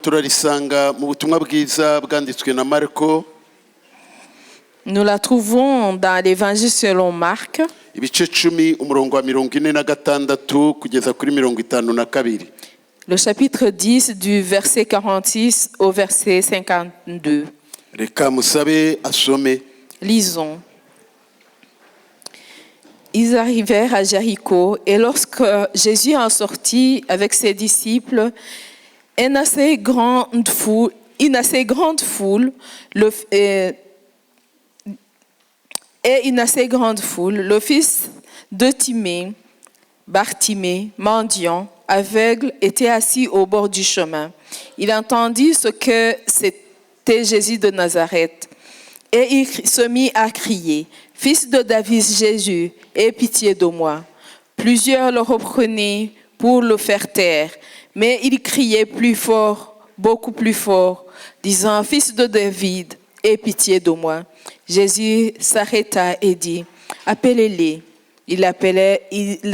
Turarisanga mu butumwa bwiza bwanditswe na Marko. Nous la trouvons dans l'évangile selon Marc. Ibice 10 umurongo wa 46 kugeza kuri 52. Le chapitre 10 du verset 46 au verset 52. Reka musabe asome. Lisons. Ils arrivèrent à Jéricho et lorsque Jésus en sortit avec ses disciples, une assez grande foule, le fils de Timée, Bartimée, mendiant, aveugle, était assis au bord du chemin. Il entendit ce que c'était Jésus de Nazareth et il se mit à crier: « Fils de David, Jésus, aie pitié de moi. » Plusieurs le reprenaient pour le faire taire, mais il criait plus fort, beaucoup plus fort, disant: « Fils de David, aie pitié de moi. » Jésus s'arrêta et dit: « Appelez-les. » Ils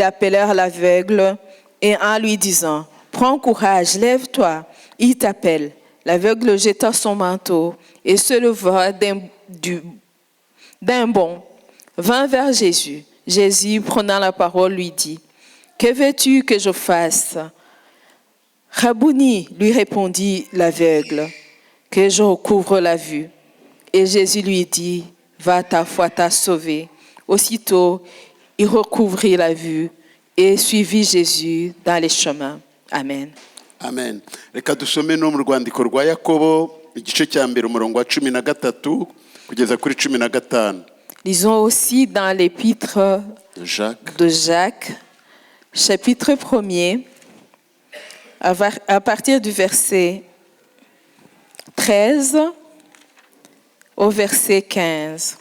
appelèrent l'aveugle et en lui disant: « Prends courage, lève-toi, il t'appelle. » L'aveugle jeta son manteau et se leva d'un bond, vint vers Jésus. Jésus, prenant la parole, lui dit: « Que veux-tu que je fasse ?» « Rabouni, lui répondit l'aveugle, « que je recouvre la vue. » Et Jésus lui dit: « Va, ta foi t'a sauvé. » Aussitôt, il recouvrit la vue et suivit Jésus dans les chemins. Amen. Amen. Reka dusome no mu rwandiko rwa Yakobo igice cya mbere umurongo wa 13 kugeza kuri 15. Lisons aussi dans l'épître de Jacques, chapitre 1er, à partir du verset 13 au verset 15.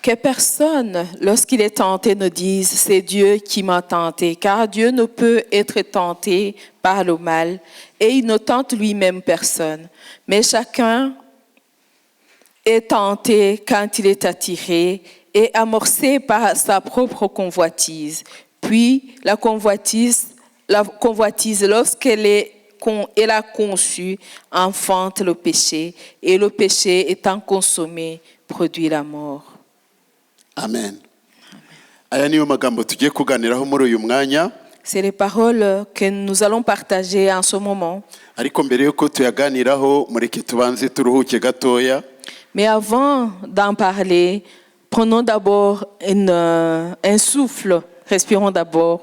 Que personne, lorsqu'il est tenté, ne dise: « C'est Dieu qui m'a tenté », car Dieu ne peut être tenté par le mal et il ne tente lui-même personne. Mais chacun est tenté quand il est attiré et amorcé par sa propre convoitise. Puis la convoitise, lorsqu'elle a conçu, enfante le péché, et le péché étant consommé, produit la mort. Amen. Aya niyo magambo tugiye kuganiraho muri uyu mwanya. C'est les paroles que nous allons partager en ce moment. Ariko mbere yuko tuyaganiraho mureke tubanze turuhuke gatoya. Mais avant d'en parler, prenons d'abord un souffle, respirons d'abord.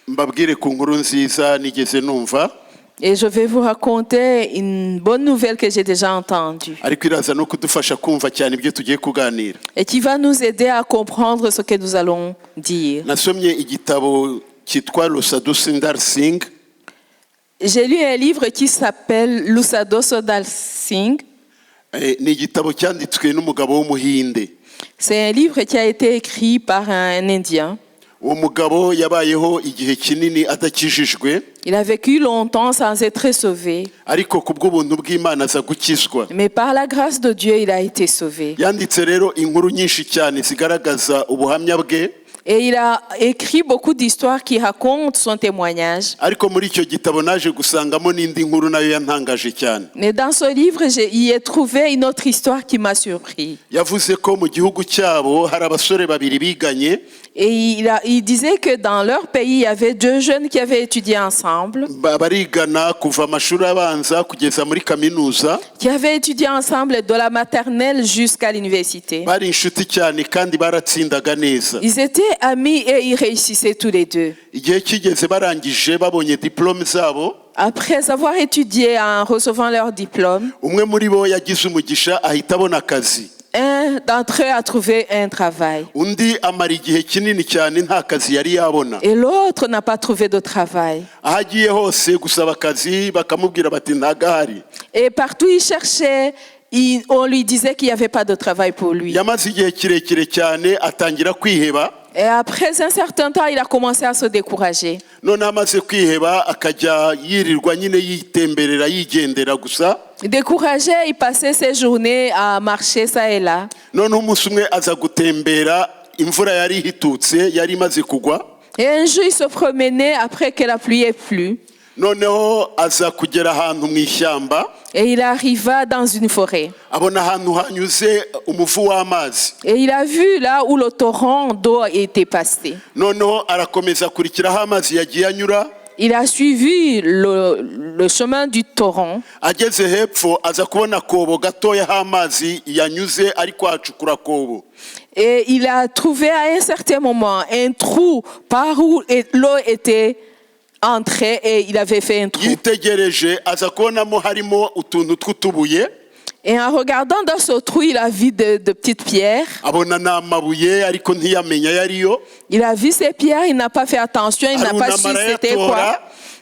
Mbabwire ku nkuru nziza nigeze numva. Et je vais vous raconter une bonne nouvelle que j'ai déjà entendue. Ariko iraza no kudufasha kumva cyane ibyo tugiye kuganira. Et qui va nous aider à comprendre ce que nous allons dire. Nasomye igitabo kitwa Lusado Sundar Singh. J'ai lu un livre qui s'appelle Lusado Sundar Singh. Ni igitabo cyanditswe n'umugabo w'umuhinde. C'est un livre qui a été écrit par un Indien. Uwo mugabo yabayeho igihe kinini atakijijwe. Il a vécu longtemps sans être sauvé. Ariko kubw'ubuntu bw'Imana aza gukizwa. Mais par la grâce de Dieu, il a été sauvé. Yanditse rero inkuru nyinshi cyane zigaragaza ubuhamya bwe. Et il a écrit beaucoup d'histoires qui racontent son témoignage. Ariko muri icyo gitabo naje gusangamo n'indi nkuru nayo yantangaje cyane. Mais dans ce livre, j'y ai trouvé une autre histoire qui m'a surpris. Yavuze ko mu gihugu cyabo hari abasore babiri biganye. Et il disait que dans leur pays, il y avait deux jeunes qui avaient étudié ensemble. Barigana kuva amashuri abanza kugeza muri kaminuza. Qui avaient étudié ensemble de la maternelle jusqu'à l'université. Bari inshuti cyane kandi baratsindaga neza. Ils étaient amis et ils réussissaient tous les deux. Igihe kigeze barangije babonye diplôme zabo. Après avoir étudié en recevant leur diplôme, umwe muri bo yagize umugisha ahita abona akazi. Un d'entre eux a trouvé un travail. Undi amara igihe kinini cyane nta kazi yari yabona. Et l'autre n'a pas trouvé de travail. Ahagiye hose gusaba akazi bakamubwira bati ntagahari. Et partout il cherchait, on lui disait qu'il n'y avait pas de travail pour lui. Yamaze igihe kirekire cyane atangira kwiheba. Et après un certain temps, il a commencé à se décourager. noneho amaze kwiheba akajya yirirwa nyine yitemberera yigendera gusa. Découragé, il passait ses journées à marcher ça et là. noneho umunsi umwe aza gutembera, imvura yari ihitutse yari imaze kugwa. Et un jour, il se promenait après que la pluie ait plu. noneho aza kugera ahantu mu ishyamba, Et il arriva dans une forêt. abona ahantu hanyuze umuvu w'amazi. Et il a vu là où le torrent d'eau était passé. noneho arakomeza akurikiraho amazi yagiye anyura. Il a suivi le chemin du torrent. ageze hepfo aza kubona akobo gatoya aho amazi yanyuze ariko hacukura akobo. Et il a trouvé à un certain moment un trou par où l'eau était entrée et il avait fait un trou. yitegereje aza kubonamo harimo utuntu tw'utubuye. Et en regardant dans ce trou, il a vu de petites pierres. abona ni amabuye ariko ntiyamenya ayo ariyo. Il a vu ces pierres, il n'a pas fait attention, il n'a pas su c'était quoi.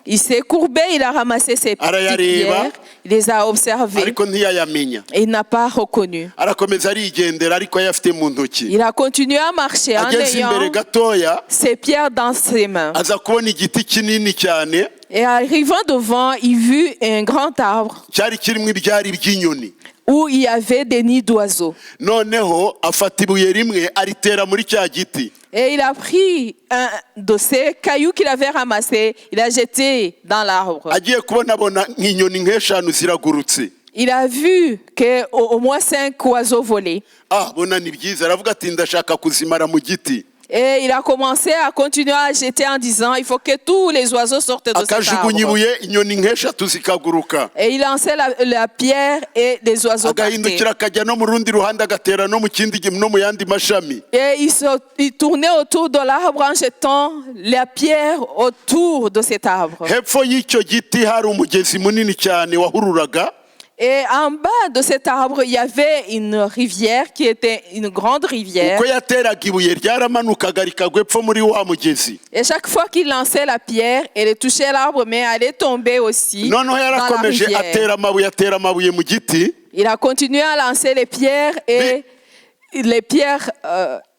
Il s'est courbé, il a ramassé ces petites pierres, il les a observées ariko ntiyayamenya. et il n'a pas reconnu. arakomeza arigendera ariko ayafite mu ntoki. Il a continué à marcher en ageze imbere ayant gatoya ces pierres dans ses mains. aza kubona igiti kinini cyane Et arrivant devant, il vit un grand arbre cyari kirimo ibyari by'inyoni. où il y avait des nids d'oiseaux. noneho afata ibuye rimwe aritera muri cya giti. Et il a pris un de ces cailloux qu'il avait ramassés, il a jeté dans l'arbre. agiye kubona abona nk'inyoni nk'eshanu ziragurutse. Il a vu qu'au moins 5 oiseaux volaient. abona ni byiza, aravuga ati ndashaka kuzimara mu giti. Et il a commencé à continuer à jeter en disant il faut que tous les oiseaux sortent de cet akajugunya arbre. ibuye inyoni nk'eshatu zikaguruka. Et il lançait la pierre et les oiseaux partaient. agahindukira akajya no mu rundi ruhande agatera no mu yandi mashami. Et il tournait autour de l'arbre en jetant la pierre autour de cet arbre. hepfo y'icyo giti hari umugezi munini cyane wahururaga. Et en bas de cet arbre, il y avait une rivière qui était une grande rivière. uko yateraga ibuye ryaramanukaga rikagwa epfo muri wa mugezi. Et chaque fois qu'il lançait la pierre, elle touchait l'arbre, mais elle est tombée aussi noneho dans la yarakomeje rivière. atera amabuye mu giti. Il a continué à lancer les pierres et les pierres...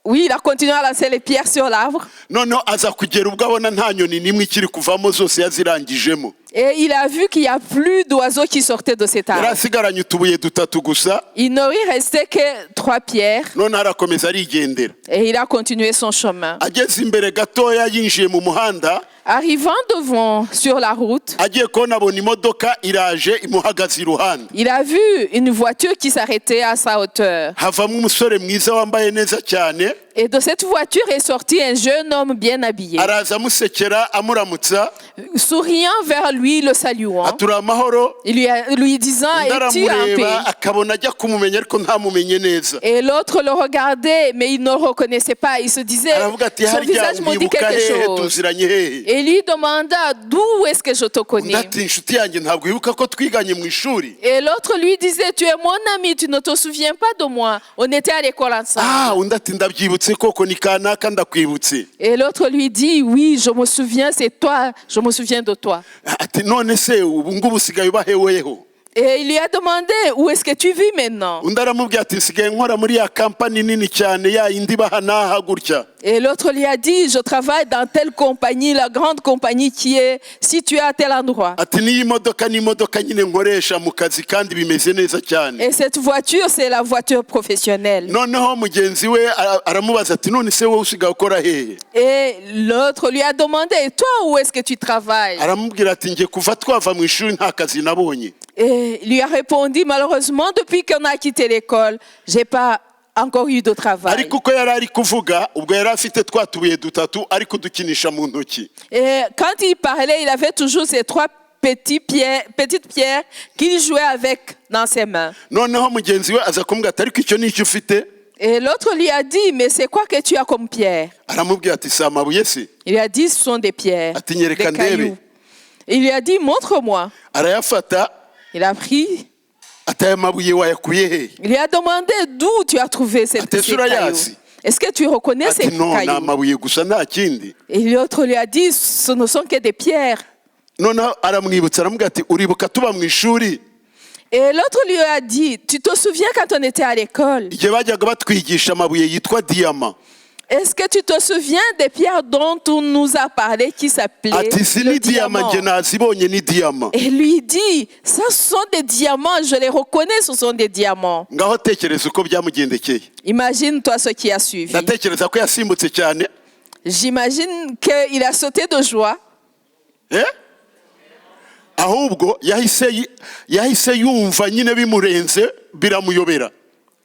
oui, il a continué à lancer les pierres sur l'arbre. noneho aza kugera ubwo abona nta nyoni n'imwe ikiri kuvamo, zose yazirangijemo. Et il a vu qu'il n'y a plus d'oiseaux qui sortaient de cet yari arbre. asigaranye utubuye dutatu gusa. Il ne lui restait que 3 pierres. noneho arakomeza arigendera. Et il a continué son chemin. ageze imbere gatoya yinjiye mu muhanda. Arrivant devant sur la route, agiye kubona abona imodoka iraje imuhagaze iruhande. il a vu une voiture qui s'arrêtait à sa hauteur. havamo umusore mwiza wambaye neza cyane. Et de cette voiture est sorti un jeune homme bien habillé. araza amusekera amuramutsa. Souriant vers lui, le saluant. atura amahoro. Lui disant, undi es-tu en paix? aramureba akabona ajya kumumenya ariko ntamumenye neza. Et l'autre le regardait, mais il ne le reconnaissait pas. Il se disait, aravuga ati son harya visage me dit nkibuka quelque hehe, chose. tuziranye hehe. Et lui demanda, d'où est-ce que je te undi connais? ati inshuti yanjye ntabwo wibuka ko twiganye mu ishuri. Et l'autre lui disait, tu es mon ami, tu ne te souviens pas de moi. On était à l'école ensemble. undi ati ndabyibutse koko ni kanaka ndakwibutse. Et l'autre lui dit, oui, je me souviens, c'est toi, je me souviens de toi. ati none se ubu ngubu usigaye uba heweho. Et il lui a demandé, où est-ce que tu vis maintenant? undi aramubwira ati nsigaye nkora muri ya kampani nini cyane ya yindi baha n'aha gutya. Et l'autre lui a dit, je travaille dans telle compagnie, la grande compagnie qui est située à tel endroit. ati n'iyi modoka ni imodoka nyine nkoresha mu kazi kandi bimeze neza cyane. Et cette voiture, c'est la voiture professionnelle. noneho mugenzi we aramubaza ati none se wowe usigaye ukora hehe. Et l'autre lui a demandé, toi, où est-ce que tu travailles? aramubwira ati njye kuva twava mu ishuri nta kazi nabonye. Et il lui a répondu, malheureusement, depuis qu'on a quitté l'école, j'ai pas encore eu de travail. ariko uko yari ari kuvuga ubwo yari afite twa tubuye dutatu ari kudukinisha mu ntoki. Et quand il parlait, il avait toujours ces 3 petites pierres qu'il jouait avec dans ses mains. noneho mugenzi we aza kumubwira ati ariko icyo ni icyo ufite. Et l'autre lui a dit, mais c'est quoi que tu as comme pierre? aramubwira ati si amabuye se. Il lui a dit, ce sont des pierres, ati des nyereka ndebe. cailloux. Il lui a dit, montre-moi. arayafata Il a pris. ati aya mabuye wayakuye he. Il lui a demandé d'où tu as trouvé ces cailloux. Est-ce que tu reconnais ces ati no ni cailloux? amabuye gusa nta kindi. Et l'autre lui a dit, ce ne sont que des pierres. noneho aramwibutsa aramubwira ati uribuka tuba mu ishuri Et l'autre lui a dit, tu te souviens quand on était à l'école? igihe bajyaga batwigisha amabuye yitwa diyama. Est-ce que tu te souviens des pierres dont on nous a parlé qui s'appelaient ati si le ni diyama diamant? njye nazibonye ni diyama. Et lui dit, ça sont des diamants, je les reconnais, ce sont des diamants. Ngaho tekereza uko byamugendekeye. Imagine-toi ce qui a suivi. Ndatekereza ko yasimbutse cyane. J'imagine qu'il a sauté de joie. Ahubwo yahise yumva nyine bimurenze biramuyobera.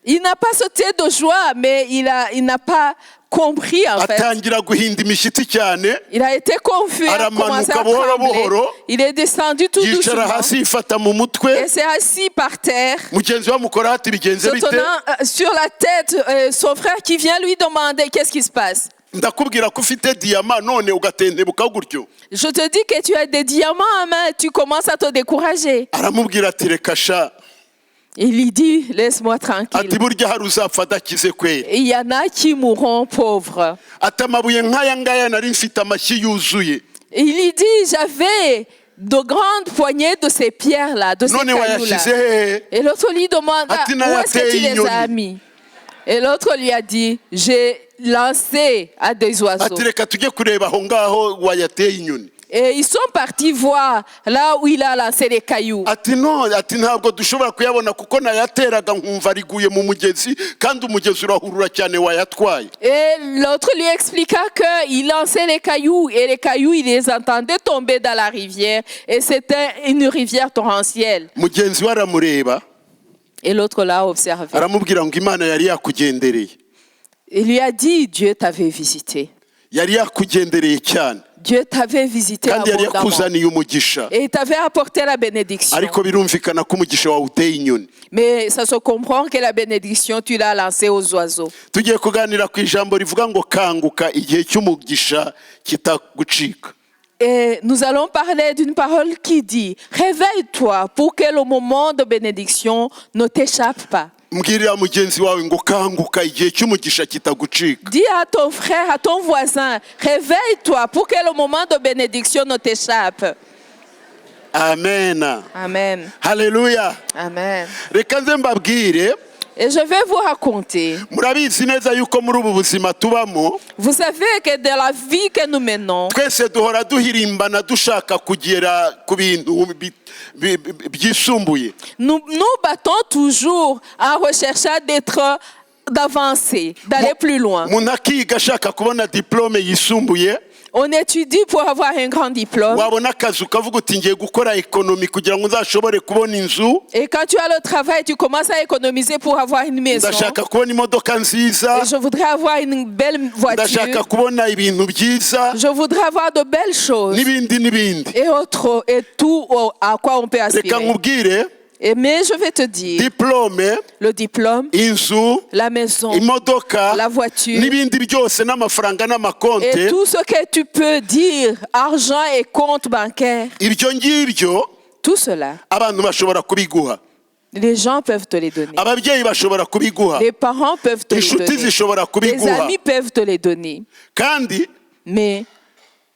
Il n'a pas sauté de joie, mais il n'a pas compris en fait. Atangira guhinda imishyitsi cyane. Il a été confus, il a commencé à trembler. Il est descendu tout yicara doucement hasi yifata mu mutwe. et s'est assis par terre. Mugenzi we amukora ati bigenze Se bite. tenant sur la tête, son frère qui vient lui demander qu'est-ce qui se passe. Ndakubwira ko ufite diyama none ugatentebuka gutyo. Je te dis que tu as des diamants en main, tu commences à te décourager. Aramubwira ati reka sha. Il lui dit, laisse-moi tranquille. Ati burya hari uzapfa adakize kwera. Et il y en a qui mourront pauvres. Ati amabuye nk'aya ngaya nari mfite amashyi yuzuye. Et il lui dit, j'avais de grandes poignées de ces pierres-là, de ces None wayashyize cailloux-là. hehe? Et l'autre lui demande, Ati où est-ce que tu les inyoni. as mis? Et l'autre lui a dit, j'ai lancé à des oiseaux. Ati reka tujye kureba aho ngaho wayateye inyoni. Et ils sont partis voir là où il a lancé les cailloux. Ati no, ati ntabwo dushobora kuyabona kuko nayateraga nkumva riguye mu mugezi kandi umugezi urahurura cyane wayatwaye. Et l'autre lui expliqua qu'il lançait les cailloux et les cailloux, il les entendait tomber dans la rivière et c'était une rivière torrentielle. Mugenzi we aramureba Et l'autre l'a observé. aramubwira ngo Imana yari yakugendereye. Il lui a dit, Dieu t'avait visité. Yari yakugendereye cyane Dieu t'avait visité kandi yari abondamment. yakuzaniye umugisha. Et il t'avait apporté la bénédiction. Ariko birumvikana ko umugisha wawe uteye inyoni. Mais ça se comprend que la bénédiction, tu l'as lancée aux oiseaux. Tugiye kuganira ku ijambo rivuga ngo kanguka igihe cy'umugisha kitagucika. Et nous allons parler d'une parole qui dit, réveille-toi pour que le moment de bénédiction ne t'échappe pas. Mbwirira mugenzi wawe ngo kanguka igihe cy'umugisha kitagucika. Dis à ton frère, à ton voisin, réveille-toi pour que le moment de bénédiction ne t'échappe. Amen. Amen. Haleluya. Amen. Reka nze mbabwire, Et je vais vous raconter. murabizi neza yuko muri ubu buzima tubamo Vous savez que dans la vie que nous menons, twese duhora duhirimbana dushaka kugera ku bintu byisumbuye. nous nous battons toujours en recherchant d'avancer, d'aller plus loin. Umuntu akiga ashaka kubona diplome yisumbuye, On étudie pour avoir un grand diplôme. wabona akazi ukavuga uti ngiye gukora ekonomi kugira ngo nzashobore kubona inzu, Et quand tu as le travail, tu commences à économiser pour avoir une maison. ndashaka kubona imodoka nziza, Et je voudrais avoir une belle ndashaka voiture. kubona ibintu byiza Je voudrais avoir de belles choses. n'ibindi n'ibindi. Et autres, et tout à quoi on peut Reka aspirer. nkubwire, Mais je vais te dire, diplome, le diplôme, inzu, la maison, imodoka la voiture, n'ibindi byose n'amafaranga et n'amakonte, tout ce que tu peux dire, argent et compte bancaire, ibyo ngibyo tout cela, abantu bashobora kubiguha, les gens peuvent te les donner. ababyeyi bashobora kubiguha, Les parents peuvent te les inshuti donner. zishobora Les kubiguha, amis peuvent te les donner. kandi Mais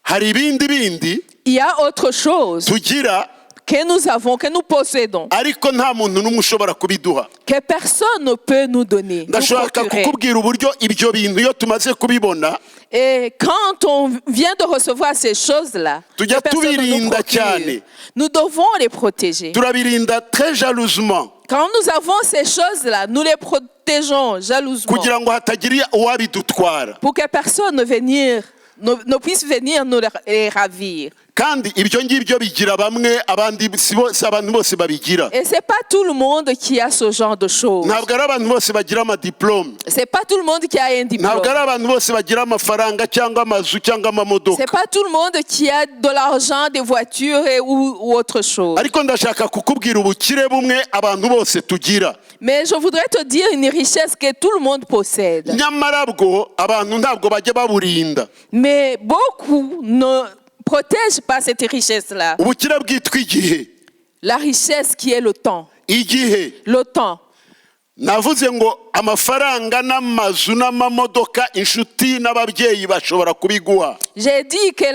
hari ibindi bindi il y a autre chose tugira que nous avons, que nous possédons, ariko nta muntu n'umwe ushobora kubiduha. que personne ne peut nous donner, nous Ndashaka procurer. kukubwira uburyo ibyo bintu iyo tumaze kubibona Et quand on vient de recevoir ces choses-là, Tujya que personne ne nous tubirinda procure, cyane. nous devons les protéger. turabirinda très jalousement Quand nous avons ces choses-là, nous les protégeons jalousement kugira ngo hatagira uwabidutwara, pour que personne ne puisse venir nous les ravir. kandi ibyo ngibyo bigira bamwe, abandi si abantu bose babigira. Et c'est pas tout le monde qui a ce genre de choses. Ntabwo ari abantu bose bagira amadiplome, C'est pas tout le monde qui a un diplôme. ntabwo ari abantu bose bagira amafaranga cyangwa amazu cyangwa amamodoka. C'est pas tout le monde qui a de l'argent, des voitures ou autre chose. Ariko ndashaka kukubwira ubukire bumwe abantu bose tugira, Mais je voudrais te dire une richesse que tout le monde possède. nyamara bwo abantu ntabwo bajya baburinda. Mais beaucoup ne protègent pas cette richesse-là. Ubukire bwitwa igihe. La richesse qui est le temps. Igihe Le temps. navuze ngo amafaranga n'amazu n'amamodoka inshuti n'ababyeyi bashobora kubiguha, J'ai dit que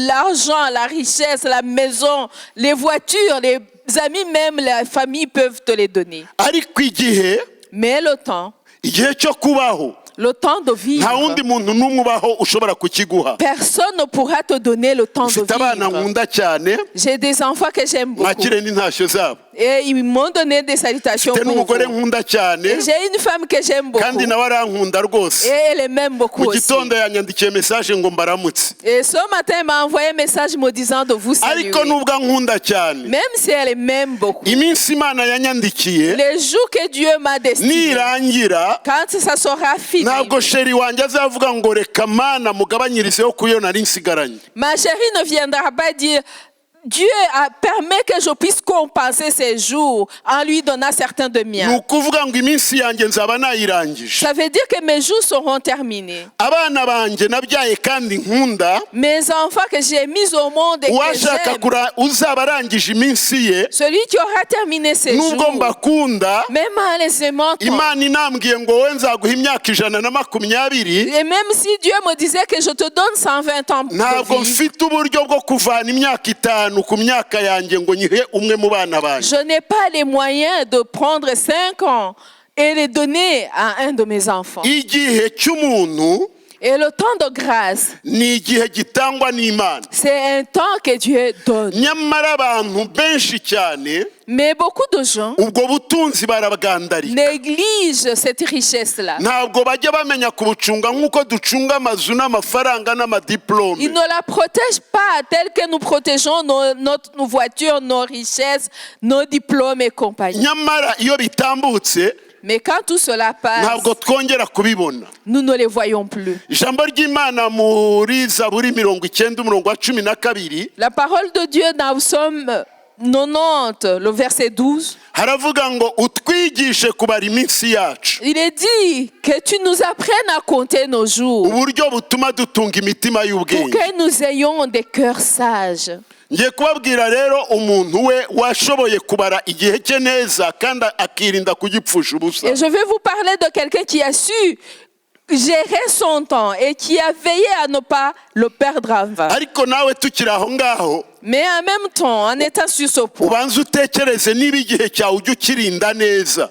l'argent, la richesse, la maison, les voitures, les amis, même la famille peuvent te les donner. ariko igihe, Mais le temps, igihe cyo kubaho, Le temps de nta vivre. wundi muntu n'umwe ubaho ushobora kukiguha. Personne ne pourra te donner le temps de Mfite abana vivre. nkunda cyane, J'ai des enfants que j'aime beaucoup. mwakire n'intashyo zabo. Et ils m'ont donné des salutations Mfite pour n'umugore vous. nkunda cyane, Et j'ai une femme que j'aime beaucoup. kandi nawe arankunda rwose. Et elle m'aime beaucoup Mu aussi. gitondo yanyandikiye message ngo mbaramutse. Et ce matin, elle m'a envoyé un message me disant de vous saluer. Ariko nubwo ankunda cyane, Même si elle m'aime beaucoup. iminsi Imana yanyandikiye Les jours que Dieu m'a destiné, nirangira, quand ça sera fini, ntabwo sheri wanjye azavuga ngo reka Mana mugabanyirizeho kuyo nari nsigaranye. ma chérie ne viendra pas dire Dieu permet que je puisse compenser ces jours en lui donnant certains de Ni miens. ukuvuga ngo iminsi yanjye nzaba nayirangije. Ça veut dire que mes jours seront terminés. Abana banjye nabyaye kandi nkunda, Mes enfants que j'ai mis au monde et que uwashaka j'aime, uzaba arangije iminsi ye, celui qui aura terminé ses nubwo jours, mbakunda, même en les aimant tant, Imana inambwiye ngo wowe nzaguha imyaka 120, et même si Dieu me disait que je te donne 120 ans ntabwo de vie, mfite uburyo bwo kuvana imyaka 5 ku myaka yanjye ngo nyihe umwe mu bana banjye. je n'ai pas les moyens de prendre 5 ans et les donner à un de mes enfants. Igihe cy'umuntu Et le temps de grâce, ni igihe gitangwa n'Imana. c'est un temps que Dieu donne. Nyamara abantu benshi cyane Mais beaucoup de gens ubwo butunzi barabwandarika, négligent cette richesse-là. ntabwo bajya bamenya kubucunga nk'uko ducunga amazu n'amafaranga n'amadiplome. Ils ne la protègent pas tel que nous protégeons nos voitures, nos richesses, nos diplômes et compagnie. Nyamara iyo bitambutse Mais quand tout cela passe, ntabwo twongera kubibona. nous ne les voyons plus. Ijambo ry'Imana muri Zaburi 90 umurongo wa 12 La parole de Dieu dans Psaume 90, le verset 12, haravuga ngo utwigishe kubara iminsi yacu, il est dit que tu nous apprennes à compter nos jours uburyo butuma dutunga imitima pour y'ubwenge. que nous ayons des cœurs sages. Ngiye kubabwira rero umuntu we washoboye kubara igihe cye neza kandi akirinda kugipfusha ubusa. Et je vais vous parler de quelqu'un qui a su gérer son temps et qui a veillé à ne pas le perdre en vain. Ariko nawe tukiri aho ngaho, Mais en même temps, en étant sur ce point, ubanza utekereze niba igihe cyawe ujya ukirinda neza.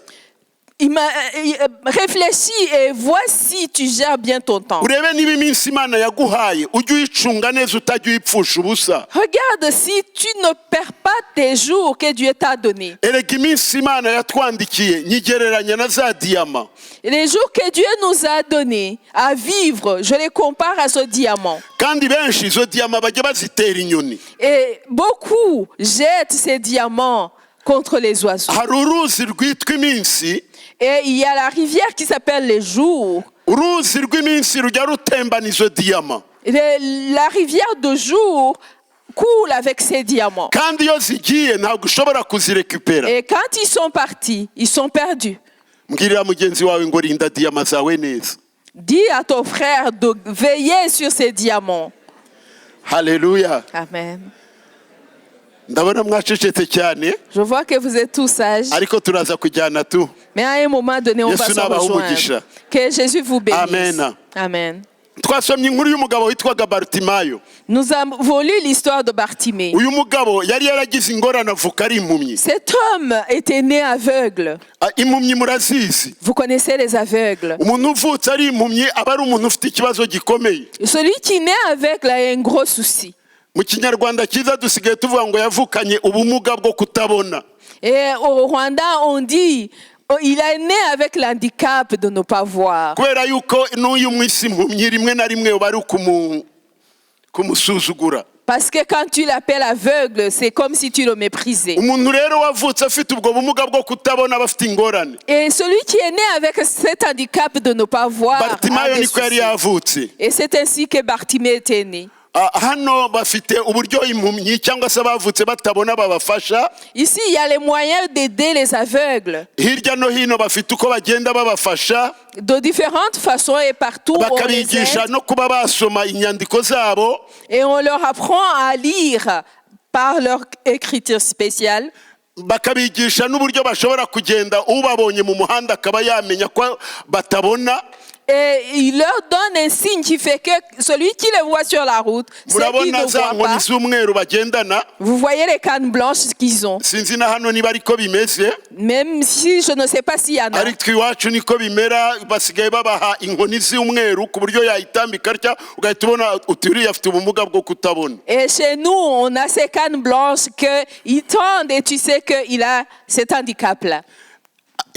réfléchis et vois si tu gères bien ton temps. Urebe niba iminsi Imana yaguhaye ujya uyicunga neza utajya uyipfusha ubusa. Regarde si tu ne perds pas tes jours que Dieu t'a donnés. Erega iminsi Imana yatwandikiye nyigereranya na za diyama. Les jours que Dieu nous a donnés à vivre, je les compare à ce diamant. Kandi benshi izo diyama bajya bazitera inyoni. Et beaucoup jettent ces diamants contre les oiseaux. Hari uruzi rwitwa iminsi, Et il y a la rivière qui s'appelle les jours. uruzi rw'iminsi rujya rutembana izo diyama. La rivière de jour coule avec ces diamants. Kandi iyo zigiye ntabwo ushobora kuzirekupera. Et quand ils sont partis, ils sont perdus. Mbwirira mugenzi wawe ngo rinda diyama zawe neza. Dis à ton frère de veiller sur ces diamants. Haleluya. Amen. Ndabona mwacecetse cyane, Je vois que vous êtes tous sages. ariko turaza kujyana tu. Mais à un moment donné, on va Yesu se nabahe umugisha. rejoindre. Que Jésus vous bénisse. Amen. Amen. Twasomye inkuru y'umugabo witwaga Bartimayo. Nous avons lu l'histoire de Bartimée. Uyu mugabo yari yaragize ingorane avuka ari impumyi. Cet homme était né aveugle. Impumyi murazizi. Vous connaissez les aveugles. Umuntu uvutse ari impumyi aba ari umuntu ufite ikibazo gikomeye. Celui qui naît aveugle a un gros souci. Mu kinyarwanda cyiza dusigaye tuvuga ngo yavukanye ubumuga bwo kutabona. Et au Rwanda, on dit il est né avec l'handicap de ne pas voir. Kubera yuko n'uyu mwisi impumyi rimwe na rimwe bari kumusuzugura. Parce que quand tu l'appelles aveugle, c'est comme si tu le méprisais. Umuntu rero wavutse afite ubwo bumuga bwo kutabona bafite ingorane. Et celui qui est né avec cet handicap de ne pas voir a Bartimayo des niko yari soucis. yavutse. Et c'est ainsi que Bartimée était né. Hano bafite uburyo impumyi cyangwa se bavutse batabona babafasha. Ici, il y a les moyens d'aider les aveugles. Hirya no hino bafite uko bagenda babafasha, De différentes façons et partout, on les bakabigisha aide. no kuba basoma inyandiko zabo, Et on leur apprend à lire par leur écriture spéciale. bakabigisha n'uburyo bashobora kugenda ubabonye mu muhanda akaba yamenya ko batabona. Et il leur donne un signe qui fait que celui qui les voit sur la route, ceux qui murabona ne za voient nkoni pas, z'umweru bagendana, vous voyez les cannes blanches qu'ils ont. sinzi na hano niba ariko bimeze, Même si je ne sais pas s'il y en a. ariko iwacu niko bimera, basigaye babaha inkoni z'umweru ku buryo yayitambika atya ugahita ubona uti uriya afite ubumuga bwo kutabona. Et chez nous, on a ces cannes blanches qu'ils tendent et tu sais qu'il a cet handicap-là.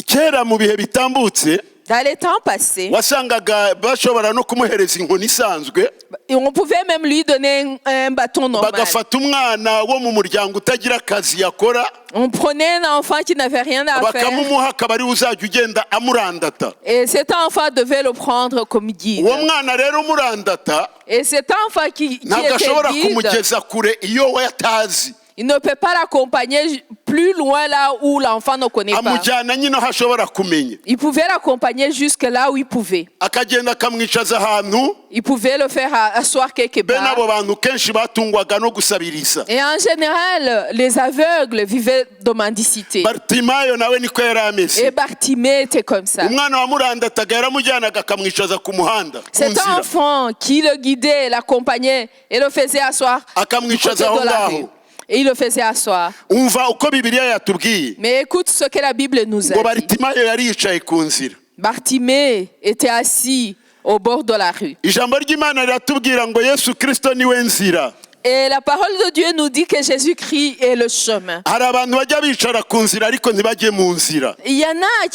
Kera mu bihe bitambutse Dans les temps passés, wasangaga bashobora no kumuhereza inkoni isanzwe, et on pouvait même lui donner un bâton normal. bagafata umwana wo mu muryango utagira akazi yakora, On prenait un enfant qui n'avait rien à faire. bakamumuha akaba ariwe uzajya ugenda amurandata. Et cet enfant devait le prendre comme guide. Uwo mwana rero umurandata Et cet enfant qui ntabwo était ashobora guide, kumugeza kure iyo we atazi, il ne peut pas l'accompagner plus loin là où l'enfant ne connaît pas. amujyana nyine aho ashobora kumenya, Il pouvait l'accompagner jusque là où il pouvait. akagenda akamwicaza ahantu. Il pouvait le faire asseoir quelque Bene part. abo bantu kenshi batungwaga no gusabiriza. Et en général, les aveugles vivaient de mendicité. Bartimayo nawe niko yari ameze. Et Bartimée était comme ça. Umwana wamurandataga yaramujyanaga akamwicaza ku muhanda ku Cet nzira, enfant qui le guidait, l'accompagnait et le faisait asseoir du côté akamwicaza aho de la rue. ngaho. Et il le faisait asseoir. Umva uko Bibiliya yatubwiye Mais écoute ce que la Bible nous a ngo dit. Bartimayo yari yicaye ku nzira. Bartimée était assis au bord de la rue. Ijambo ry'Imana riratubwira ngo Yesu Kristo niwe nzira. Et la parole de Dieu nous dit que Jésus-Christ est le chemin. Hari abantu bajya bicara ku nzira ariko ntibajye mu nzira. Il y en a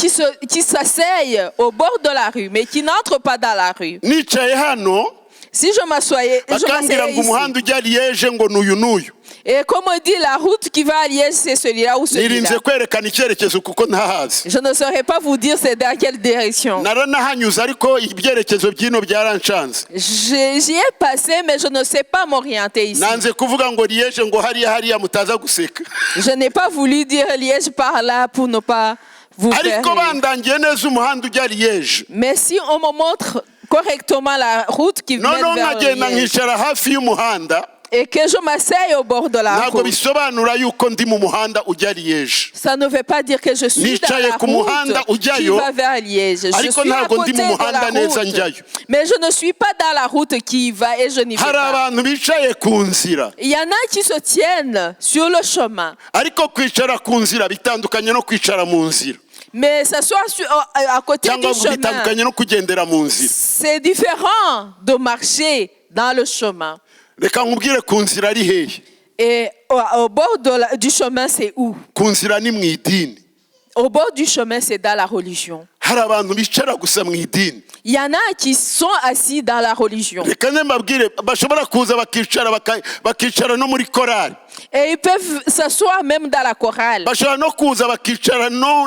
qui s'asseyent au bord de la rue, mais qui n'entrent pas dans la rue. Nicaye hano Si je m'asseyais bakambwira ngo ici, umuhanda ujya Liège ngo n'uyu n'uyu, et comme on dit, la route qui va à Liège, c'est celui-là ou celui-là. nirinze kwerekana icyerekezo kuko ntahazi. Je ne saurais pas vous dire c'est dans quelle direction. Naranahanyuze ariko ibyerekezo by'ino byaranshanze. J'y ai passé, mais je ne sais pas m'orienter ici. Nanze kuvuga ngo Liège ngo hariya mutaza guseka. Je n'ai pas voulu dire Liège par là pour ne pas vous faire Ariko rire. bandangiye neza umuhanda ujya Liège, Mais si on me montre correctement la route qui mène noneho vers nkagenda Liège nkicara hafi y'umuhanda, et que je m'asseye au bord de la ntabwo route, bisobanura yuko ndi mu muhanda ujya Liège. ça ne veut pas dire que je suis dans Nicaye la ku muhanda route qui ujyayo, va vers Liège. Je ariko suis à ntabwo côté ndi mu de muhanda la neza route, njyayo. mais je ne suis pas dans la route qui y va et je n'y vais Hari pas. abantu bicaye ku nzira, Il y en a qui se tiennent sur le chemin, ariko kwicara ku nzira bitandukanye no kwicara mu nzira, mais s'asseoir à côté cyangwa du chemin, bitandukanye no kugendera mu nzira. c'est différent de marcher dans le chemin. Reka nkubwire ku nzira ari hehe. Et au bord du chemin, c'est où? Ku nzira ni mu idini. Au bord du chemin, c'est dans la religion. Hari abantu bicara gusa mu idini. Il y en a qui sont assis dans la religion. Reka mbabwire bashobora kuza bakicara no muri korali, Et ils peuvent s'asseoir même dans la chorale. bashobora no kuza bakicara no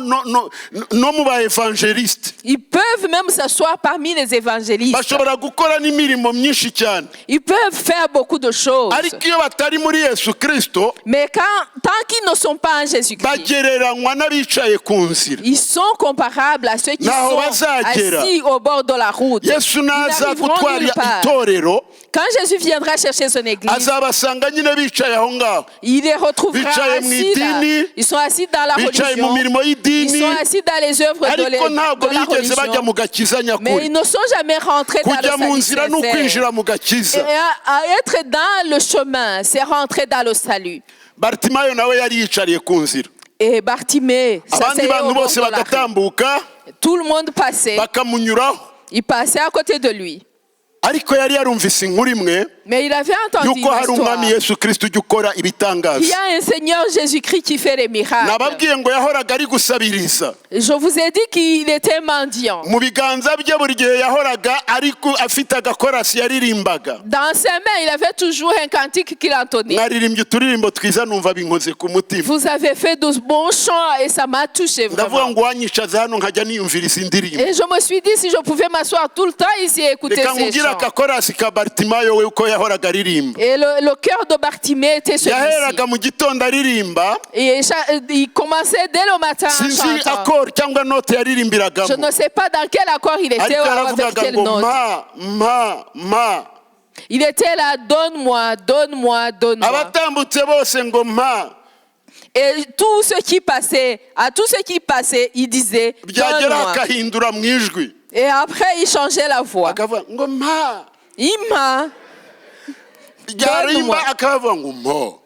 mu ba evangeliste, Ils peuvent même s'asseoir parmi les évangélistes. bashobora gukora n'imirimo myinshi cyane, Ils peuvent faire beaucoup de choses. ariko iyo batari muri Yesu Kristo Mais tant qu'ils ne sont pas en Jésus-Christ, bagereranywa n'abicaye ku nzira. ils sont comparables à ceux qui Naho sont bazagera. assis au bord de la route. Yesu Ils naza n'arriveront gutwara nulle part. itorero Quand Jésus viendra chercher son église, azabasanga nyine bicaye aho ngaho, il les retrouvera bicaye mu assis là. idini, Ils sont assis dans la bicaye mu religion. mirimo Ils y'idini, sont assis dans les œuvres ariko ntabwo de la bigeze bajya religion. mu gakiza Mais nyakuri. ils ne sont jamais rentrés dans Kujya mu le nzira salut ni sincère. ukwinjira mu Et gakiza. à être dans le chemin, c'est rentrer dans le salut. Bartimayo nawe yari yicariye ku nzira, Et Bartimée abandi s'asseyait bantu au bord bose de la rue. bagatambuka Tout le monde passait. bakamunyuraho, Il passait à côté de lui. ariko yari yarumvise inkuru imwe Mais il avait entendu yuko hari l'histoire. umwami Yesu Kristo ujya ukora Il y ibitangaza. a un Seigneur Jésus-Christ qui fait les miracles. Nababwiye ngo yahoraga ari gusabiriza, Je vous ai dit qu'il était mendiant. mu biganza bye buri gihe yahoraga afite agakorasi yaririmbaga. Dans ses mains, il avait toujours un cantique qu'il entonnait. Mwaririmbye uturirimbo twiza numva binkoze ku mutima, Vous avez fait de bons chants et ça m'a touché ndavuga vraiment. ngo wanyicaza hano nkajya niyumvira izi ndirimbo. Et je me suis dit si je pouvais m'asseoir tout le temps ici et écouter Reka ces nkubwire chants. akakorasi ka Bartimayo we uko yahoraga aririmba. Et le cœur de Bartimée était celui-ci. Yaheraga mu gitondo aririmba, Et il commençait dès le matin en sinzi chantant. akoro cyangwa note Je yaririmbiragamo, ne sais pas dans quel accord il était ariko ou avec yaravugaga quelle ngo note. ma. Il était là, donne-moi, donne-moi, donne-moi. Abatambutse bose ngo ma. Et tout ce qui passait, à tout ce qui passait, il disait, Byagera donne-moi. akahindura mu ijwi, Et après, il changeait la voix. akavuga ngo mpa, Ima. yarimba akavuga ngo mpo.